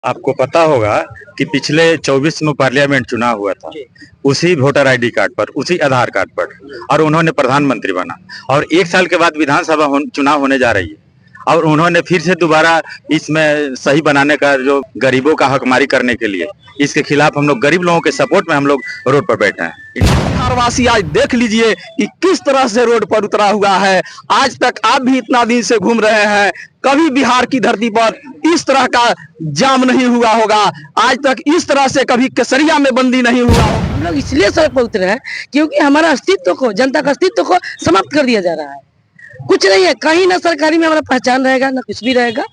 आपको पता होगा कि पिछले 24 में पार्लियामेंट चुनाव हुआ था, उसी वोटर आईडी कार्ड पर, उसी आधार कार्ड पर, और उन्होंने प्रधानमंत्री बना। और 1 साल के बाद विधानसभा चुनाव होने जा रही है, और उन्होंने फिर से दोबारा इसमें सही बनाने का, जो गरीबों का हकमारी करने के लिए, इसके खिलाफ हम लोग, गरीब लोगों के सपोर्ट में हम लोग रोड पर बैठे हैं। बिहारवासी आज देख लीजिए कि किस तरह से रोड पर उतरा हुआ है। आज तक आप भी इतना दिन से घूम रहे हैं, कभी बिहार की धरती पर इस तरह का जाम नहीं हुआ होगा। आज तक इस तरह से कभी केसरिया में बंदी नहीं हुआ। हम लोग इसलिए सड़क पर उतरे हैं क्योंकि हमारा अस्तित्व को, जनता का अस्तित्व को समाप्त कर दिया जा रहा है। कुछ नहीं है, कहीं ना सरकारी में हमारा पहचान रहेगा, ना कुछ भी रहेगा।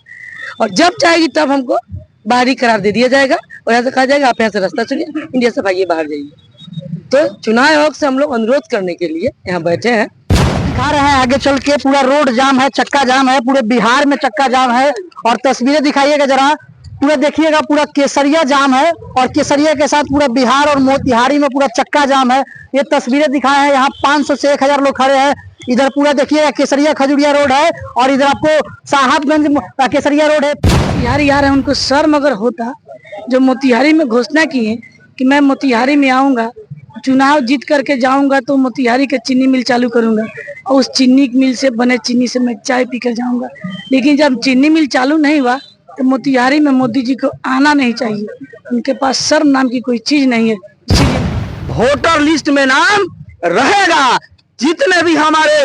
और जब चाहेगी तब हमको बाहरी करार दे दिया जाएगा और यहाँ से कहा जाएगा आप यहाँ से रास्ता चुनिए, इंडिया से भागिए, बाहर जाइए। तो चुनाव आयोग से हम लोग अनुरोध करने के लिए यहाँ बैठे हैं। दिखा रहे हैं आगे चल के पूरा रोड जाम है, चक्का जाम है, पूरे बिहार में चक्का जाम है। और तस्वीरें दिखाइएगा जरा, पूरा देखिएगा, पूरा केसरिया जाम है और केसरिया के साथ पूरा बिहार और मोतिहारी में पूरा चक्का जाम है। ये तस्वीरें दिखाए हैं, यहाँ 500 से 1000 लोग खड़े हैं। इधर पूरा देखिएगा केसरिया खजुरिया रोड है और इधर आपको साहबगंज केसरिया रोड है। मोतिहारी आ रहे हैं, उनको शर्म अगर होता जो मोतिहारी में घोषणा की है कि मैं मोतिहारी में आऊंगा, चुनाव जीत करके जाऊंगा तो मोतिहारी के चीनी मिल चालू करूंगा और उस चीनी मिल से बने चीनी से मैं चाय पी कर जाऊंगा। लेकिन जब चीनी मिल चालू नहीं हुआ तो मोतिहारी में मोदी जी को आना नहीं चाहिए। उनके पास शर्म नाम की कोई चीज नहीं है। इसीलिए वोटर लिस्ट में नाम रहेगा। जितने भी हमारे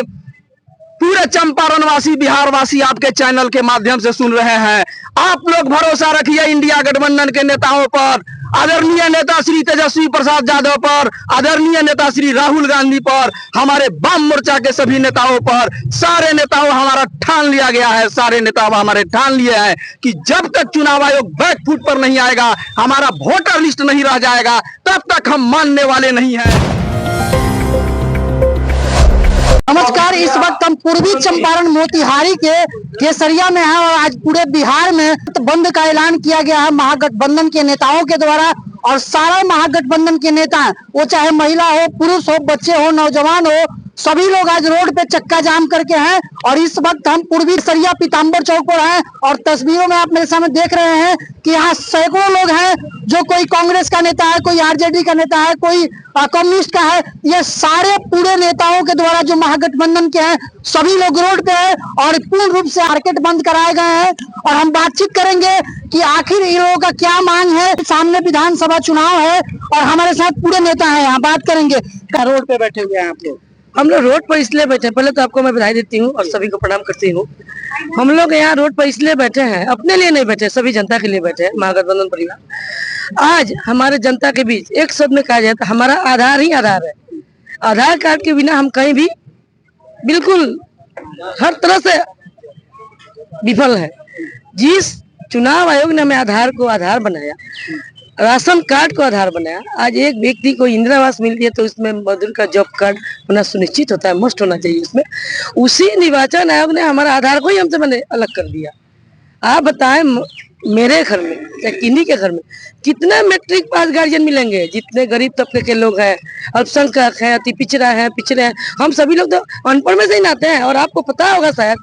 पूरे चंपारण वासी, बिहार वासी आपके चैनल के माध्यम से सुन रहे हैं, आप लोग भरोसा रखिए इंडिया गठबंधन के नेताओं पर, आदरणीय नेता श्री तेजस्वी प्रसाद यादव पर, आदरणीय नेता श्री राहुल गांधी पर, हमारे वाम मोर्चा के सभी नेताओं पर, सारे नेताओं हमारा ठान लिया गया है। सारे नेता हमारे ठान लिए हैं कि जब तक चुनाव आयोग बैक फुट पर नहीं आएगा, हमारा वोटर लिस्ट नहीं रह जाएगा, तब तक हम मानने वाले नहीं हैं। नमस्कार, इस वक्त हम पूर्वी चंपारण मोतिहारी के केसरिया में हैं और आज पूरे बिहार में बंद का ऐलान किया गया है महागठबंधन के नेताओं के द्वारा। और सारा महागठबंधन के नेता, वो चाहे महिला हो, पुरुष हो, बच्चे हो, नौजवान हो, सभी लोग आज रोड पे चक्का जाम करके हैं। और इस वक्त हम पूर्वी सरिया पीताम्बर चौक पर हैं और तस्वीरों में आप मेरे सामने देख रहे हैं कि यहाँ सैकड़ों लोग हैं, जो कोई कांग्रेस का नेता है, कोई आरजेडी का नेता है, कोई कम्युनिस्ट का है। ये सारे पूरे नेताओं के द्वारा जो महागठबंधन के हैं, सभी लोग रोड पे हैं और पूर्ण रूप से मार्केट बंद कराए गए हैं। और हम बातचीत करेंगे कि आखिर इन लोगों का क्या मांग है। सामने विधानसभा चुनाव है और हमारे साथ पूरे नेता हैं, यहाँ बात करेंगे। रोड पे बैठे हुए हैं आप लोग? हम लोग रोड पर इसलिए बैठे हैं, पहले तो आपको मैं बधाई देती हूँ और सभी को प्रणाम करती हूँ। हम लोग यहाँ रोड पर इसलिए बैठे हैं, अपने लिए नहीं बैठे, सभी जनता के लिए बैठे हैं। महागठबंधन परिवार आज हमारे जनता के बीच एक शब्द में कहा जाए तो हमारा आधार ही आधार है। आधार कार्ड के बिना हम कहीं भी बिल्कुल हर तरह से विफल है। जिस चुनाव आयोग ने हमें आधार को आधार बनाया, राशन कार्ड को आधार बनाया, आज एक व्यक्ति को इंदिरा आवास मिलती है तो उसमें मजदूर का जॉब कार्ड होना सुनिश्चित होता है, मस्ट होना चाहिए उसमें। उसी निर्वाचन आयोग ने हमारा आधार को ही हमसे मैंने अलग कर दिया। आप बताएं, मेरे घर में या किन्हीं के घर में कितने मैट्रिक पास गार्जियन मिलेंगे? जितने गरीब तबके के लोग हैं, अल्पसंख्यक है, अति पिछड़ा है, पिछड़े हैं, हम सभी लोग तो अनपढ़ में से ही नाते हैं। और आपको पता होगा शायद,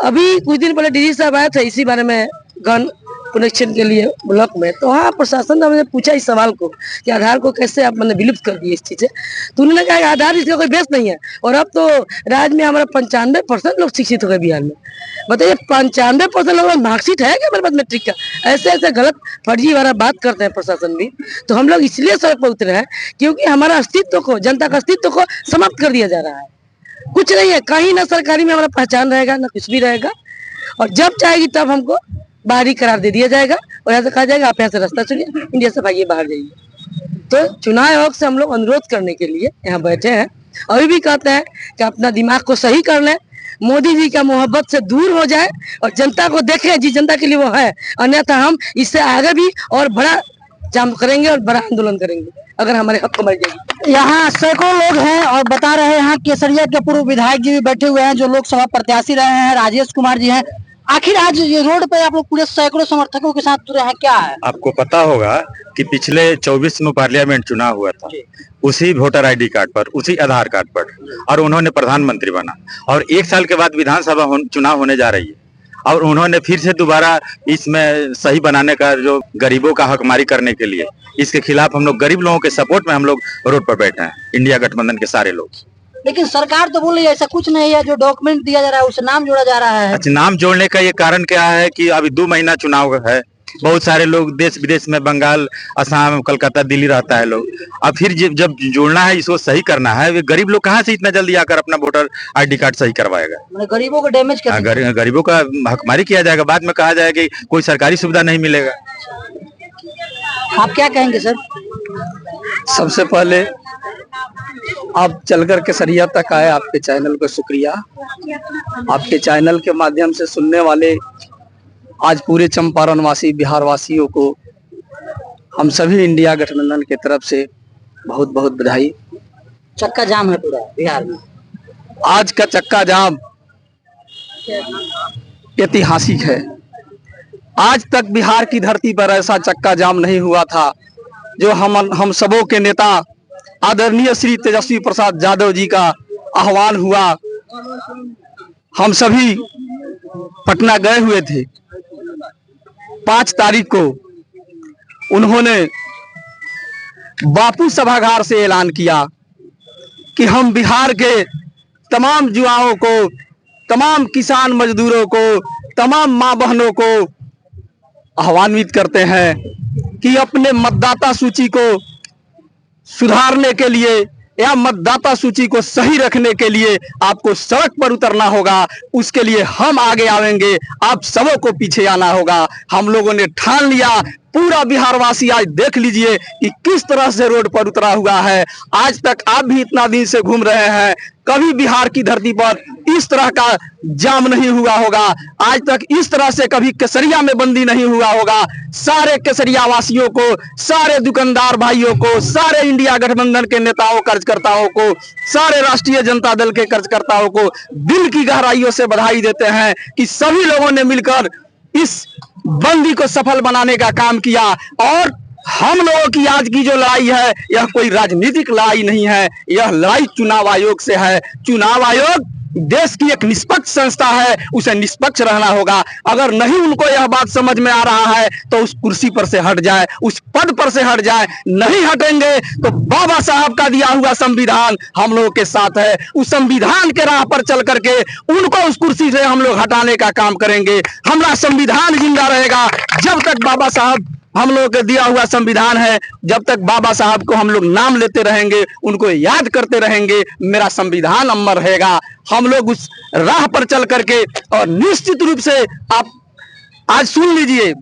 अभी कुछ दिन पहले डीजी साहब आए थे इसी बारे में गन कनेक्शन के लिए ब्लॉक में, तो हाँ प्रशासन ने हमने पूछा इस सवाल को कि आधार को कैसे आप मैंने विलुप्त कर दिए इस चीज से। तो उन्होंने कहा आधार इसका कोई बेस नहीं है। और अब तो राज्य में हमारा 95% लोग शिक्षित हो गए बिहार में। बताइए 95% लोग मार्कशीट है क्या मेरे पास मैट्रिक का? ऐसे ऐसे गलत फर्जी वाला बात करते हैं प्रशासन भी। तो हम लोग इसलिए सड़क पर उतरे हैं क्योंकि हमारा अस्तित्व को, जनता का अस्तित्व को समाप्त कर दिया जा रहा है। कुछ नहीं है, कहीं ना सरकारी में हमारा पहचान रहेगा, ना कुछ भी रहेगा। और जब चाहेगी तब हमको बाहरी करार दे दिया जाएगा और यहाँ से कहा जाएगा आप यहाँ से रास्ता चुनिए, इंडिया से भागिए, बाहर जाइए। तो चुनाव आयोग से हम लोग अनुरोध करने के लिए यहाँ बैठे हैं। अभी भी कहते हैं कि अपना दिमाग को सही कर लें, मोदी जी का मोहब्बत से दूर हो जाए और जनता को देखें जिस जनता के लिए वो है। अन्यथा हम इससे आगे भी और बड़ा जाम करेंगे और बड़ा आंदोलन करेंगे अगर हमारे हक को मिल जाएगी। यहाँ सैकड़ों लोग हैं और बता रहे हैं, यहाँ केसरिया के पूर्व विधायक जी भी बैठे हुए हैं, जो लोकसभा प्रत्याशी रहे हैं, राजेश कुमार जी हैं। आखिर आज ये रोड पे आप लोग पूरे सैकड़ों समर्थकों के साथ जुड़े हैं, क्या है? आपको पता होगा कि पिछले 24 में पार्लियामेंट चुनाव हुआ था, उसी वोटर आईडी कार्ड पर, उसी आधार कार्ड पर, और उन्होंने प्रधानमंत्री बना। और 1 साल के बाद विधानसभा चुनाव होने जा रही है, और उन्होंने फिर से दोबारा इसमें सही बनाने का, जो गरीबों का हकमारी करने के लिए, इसके खिलाफ हम लोग, गरीब लोगों के सपोर्ट में हम लोग रोड पर बैठे हैं, इंडिया गठबंधन के सारे लोग। लेकिन सरकार तो बोल रही है ऐसा कुछ नहीं है, जो डॉक्यूमेंट दिया जा रहा है उसे नाम जोड़ा जा रहा है। अच्छा, नाम जोड़ने का ये कारण क्या है कि अभी 2 महीना चुनाव है, बहुत सारे लोग देश विदेश में, बंगाल, असम, कलकत्ता, दिल्ली रहता है लोग। अब फिर जब जोड़ना है, इसको सही करना है, वे गरीब लोग कहाँ से इतना जल्दी आकर अपना वोटर ID कार्ड सही करवाएगा। गरीबों को डैमेज कर, गरीबों का हकमारी किया जाएगा, बाद में कहा जाएगा कि कोई सरकारी सुविधा नहीं मिलेगा। आप क्या कहेंगे सर? सबसे पहले आप चलकर केसरिया तक आए, आपके चैनल को शुक्रिया। आपके चैनल के माध्यम से सुनने वाले आज पूरे चंपारण वासी, बिहार वासियों को हम सभी इंडिया गठबंधन की तरफ से बहुत बहुत बधाई। चक्का जाम है पूरा बिहार में। आज का चक्का जाम ऐतिहासिक है। आज तक बिहार की धरती पर ऐसा चक्का जाम नहीं हुआ था। जो हम सबों के नेता आदरणीय श्री तेजस्वी प्रसाद यादव जी का आह्वान हुआ, हम सभी पटना गए हुए थे। 5 तारीख को उन्होंने बापू सभागार से ऐलान किया कि हम बिहार के तमाम युवाओं को, तमाम किसान मजदूरों को, तमाम मां बहनों को आह्वानित करते हैं कि अपने मतदाता सूची को सुधारने के लिए या मतदाता सूची को सही रखने के लिए आपको सड़क पर उतरना होगा। उसके लिए हम आगे आएंगे, आप सबों को पीछे आना होगा। हम लोगों ने ठान लिया। पूरा बिहारवासी आज देख लीजिए कि किस तरह से रोड पर उतरा हुआ है। आज तक आप भी इतना दिन से घूम रहे हैं, कभी बिहार की धरती पर इस तरह का जाम नहीं हुआ होगा। आज तक इस तरह से कभी केसरिया में बंदी नहीं हुआ होगा। सारे केसरिया वासियों को, सारे दुकानदार भाइयों को, सारे इंडिया गठबंधन के नेताओं, कार्यकर्ताओं को, सारे राष्ट्रीय जनता दल के कार्यकर्ताओं को दिल की गहराइयों से बधाई देते हैं कि सभी लोगों ने मिलकर इस बंदी को सफल बनाने का काम किया। और हम लोगों की आज की जो लड़ाई है, यह कोई राजनीतिक लड़ाई नहीं है, यह लड़ाई चुनाव आयोग से है। चुनाव आयोग देश की एक निष्पक्ष संस्था है, उसे निष्पक्ष रहना होगा। अगर नहीं उनको यह बात समझ में आ रहा है तो उस कुर्सी पर से हट जाए, उस पद पर से हट जाए। नहीं हटेंगे तो बाबा साहब का दिया हुआ संविधान हम लोगों के साथ है। उस संविधान के राह पर चल करके उनको उस कुर्सी से हम लोग हटाने का काम करेंगे। हमारा संविधान जिंदा रहेगा जब तक बाबा साहब हम लोगों के दिया हुआ संविधान है, जब तक बाबा साहब को हम लोग नाम लेते रहेंगे, उनको याद करते रहेंगे, मेरा संविधान अमर रहेगा। हम लोग उस राह पर चल करके, और निश्चित रूप से आप आज सुन लीजिए,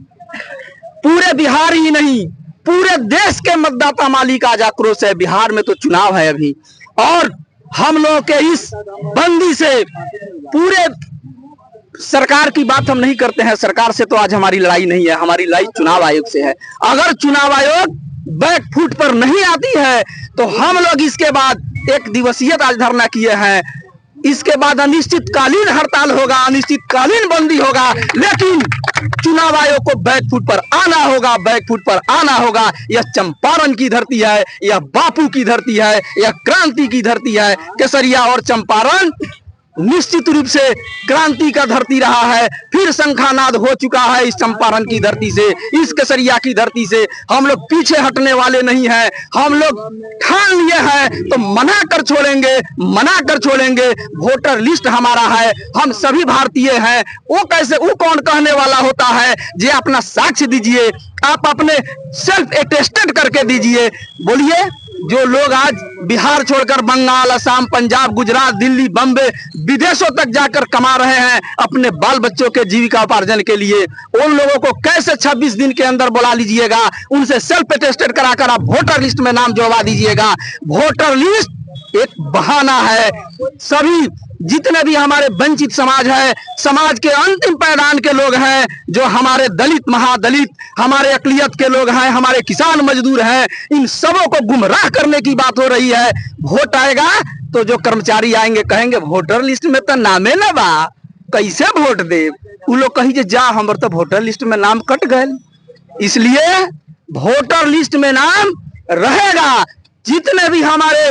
पूरे बिहार ही नहीं पूरे देश के मतदाता मालिक आज आक्रोश है। बिहार में तो चुनाव है अभी, और हम लोगों के इस बंदी से पूरे सरकार की बात हम नहीं करते हैं। सरकार से तो आज हमारी लड़ाई नहीं है, हमारी लड़ाई चुनाव आयोग से है। अगर चुनाव आयोग बैक फुट पर नहीं आती है तो हम लोग इसके बाद 1 दिवसीय आज धरना किए हैं। इसके बाद अनिश्चितकालीन हड़ताल होगा, अनिश्चितकालीन बंदी होगा, लेकिन चुनाव आयोग को बैक फुट पर आना होगा, बैक फुट पर आना होगा। यह चंपारण की धरती है, यह बापू की धरती है, यह क्रांति की धरती है। केसरिया और चंपारण निश्चित रूप से क्रांति का धरती रहा है। फिर शंखानाद हो चुका है इस चंपारण की धरती से, इस केसरिया की धरती से। हम लोग पीछे हटने वाले नहीं हैं। हम लोग ठान लिए हैं तो मना कर छोड़ेंगे, मना कर छोड़ेंगे। वोटर लिस्ट हमारा है, हम सभी भारतीय हैं। वो कैसे, वो कौन कहने वाला होता है? जे अपना साक्ष्य दीजिए, आप अपने सेल्फ अटेस्टेड करके दीजिए। बोलिए, जो लोग आज बिहार छोड़कर बंगाल, असम, पंजाब, गुजरात, दिल्ली, बम्बे, विदेशों तक जाकर कमा रहे हैं अपने बाल बच्चों के जीविका उपार्जन के लिए, उन लोगों को कैसे 26 दिन के अंदर बुला लीजिएगा? उनसे सेल्फ अटेस्टेड कराकर आप वोटर लिस्ट में नाम जोड़वा दीजिएगा। वोटर लिस्ट एक बहाना है। सभी जितने भी हमारे वंचित समाज है, समाज के अंतिम पैदान के लोग हैं, जो हमारे दलित, महादलित, हमारे अकलियत के लोग हैं, हमारे किसान मजदूर हैं, इन सबों को गुमराह करने की बात हो रही है। वोट आएगा तो जो कर्मचारी आएंगे कहेंगे वोटर लिस्ट में तो नामे न बा, कैसे वोट दे? वो लोग कही जा हमारे तो वोटर लिस्ट में नाम कट गए। इसलिए वोटर लिस्ट में नाम रहेगा। जितने भी हमारे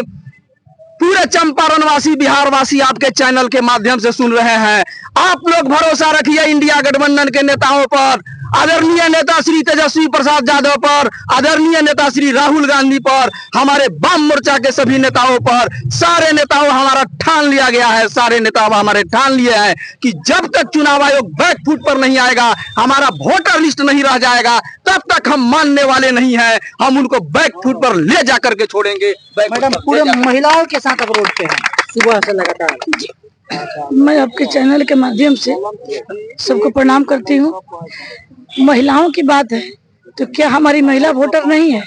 पूरे चंपारण वासी बिहार वासी आपके चैनल के माध्यम से सुन रहे हैं। आप लोग भरोसा रखिए इंडिया गठबंधन के नेताओं पर, आदरणीय नेता श्री तेजस्वी प्रसाद यादव पर, आदरणीय नेता श्री राहुल गांधी पर, हमारे वाम मोर्चा के सभी नेताओं पर, सारे नेताओं हमारा ठान लिया गया है, सारे नेता हमारे ठान लिए हैं कि जब तक चुनाव आयोग बैकफुट पर नहीं आएगा, हमारा वोटर लिस्ट नहीं रह जाएगा, तब तक हम मानने वाले नहीं हैं। हम उनको बैकफुट पर ले जाकर के छोड़ेंगे। मैडम पूरे महिलाओं के साथ अब रोड पे हैं सुबह से लगातार। मैं आपके चैनल के माध्यम से सबको प्रणाम करती हूँ। महिलाओं की बात है तो क्या हमारी महिला वोटर नहीं है?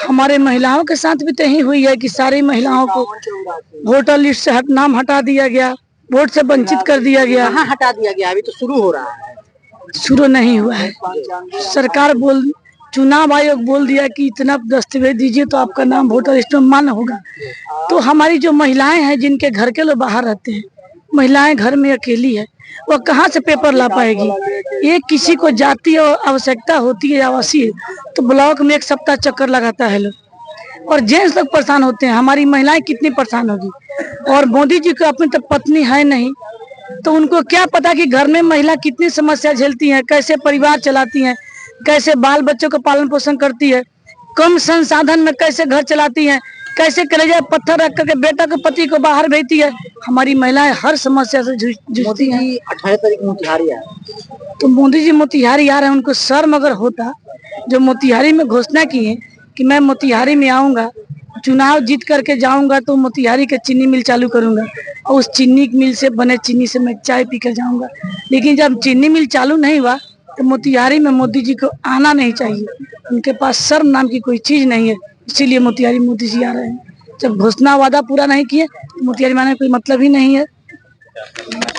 हमारे महिलाओं के साथ भी तो यही हुई है कि सारी महिलाओं को वोटर लिस्ट से नाम हटा दिया गया, वोट से वंचित कर दिया गया। कहाँ हटा दिया गया? अभी तो शुरू हो रहा है। शुरू नहीं हुआ है। सरकार चुनाव आयोग बोल दिया कि इतना दस्तावेज दीजिए तो आपका नाम वोटर लिस्ट में मान्य होगा। तो हमारी जो महिलाएं हैं जिनके घर के लोग बाहर रहते हैं, महिलाएं घर में अकेली है, वो कहाँ से पेपर ला पाएगी? ये किसी को जाति और आवश्यकता होती है आवासीय तो ब्लॉक में एक सप्ताह चक्कर लगाता है लोग, और जेंट्स लोग परेशान होते हैं। हमारी महिलाएं कितनी परेशान होगी? और मोदी जी को अपनी तो पत्नी है नहीं, तो उनको क्या पता कि घर में महिला कितनी समस्या झेलती है, कैसे परिवार चलाती है, कैसे बाल बच्चों का पालन पोषण करती है, कम संसाधन में कैसे घर चलाती है, कैसे कलेजा पत्थर रख करके बेटा के पति को बाहर भेजती है। हमारी महिलाएं हर समस्या से जूझती हैं। 18 तारीख मोतिहारी है तो मोदी जी मोतिहारी आ रहे हैं, उनको शर्म अगर होता जो मोतिहारी में घोषणा की है कि मैं मोतिहारी में आऊंगा, चुनाव जीत करके जाऊंगा तो मोतिहारी के चीनी मिल चालू करूंगा और उस चीनी मिल से बने चीनी से मैं चाय पी कर जाऊंगा। लेकिन जब चीनी मिल चालू नहीं हुआ तो मोतिहारी में मोदी जी को आना नहीं चाहिए। उनके पास शर्म नाम की कोई चीज नहीं है, इसीलिए मोतिहारी मोदी जी आ रहे हैं। जब घोषणा वादा पूरा नहीं किए तो मोतिहारी में आने का कोई मतलब ही नहीं है।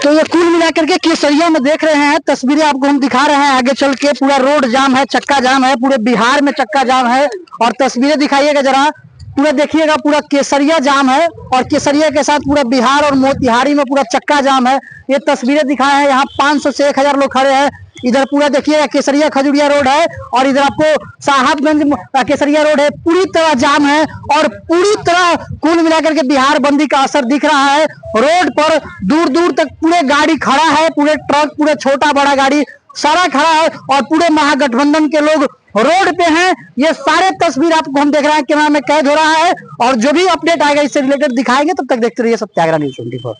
तो ये कुल मिलाकर के केसरिया में देख रहे हैं तस्वीरें आपको हम दिखा रहे हैं। आगे चल के पूरा रोड जाम है, चक्का जाम है, पूरे बिहार में चक्का जाम है। और तस्वीरें दिखाइएगा जरा, पूरा देखिएगा, पूरा केसरिया जाम है और केसरिया के साथ पूरा बिहार और मोतिहारी में पूरा चक्का जाम है। ये तस्वीरें दिखाए हैं, यहाँ 500 से 1000 लोग खड़े हैं। इधर पूरा देखिएगा केसरिया खजुरिया रोड है और इधर आपको साहबगंज केसरिया रोड है, पूरी तरह जाम है और पूरी तरह कुल मिलाकर के बिहार बंदी का असर दिख रहा है। रोड पर दूर दूर तक पूरे गाड़ी खड़ा है, पूरे ट्रक, पूरे छोटा बड़ा गाड़ी सारा खड़ा है और पूरे महागठबंधन के लोग रोड पे हैं। ये सारे तस्वीर आपको हम देख रहे हैं, कैमरा में कैद हो रहा है और जो भी अपडेट आएगा इससे रिलेटेड दिखाएंगे। तब तक देखते रहिए सत्याग्रह न्यूज़ 24।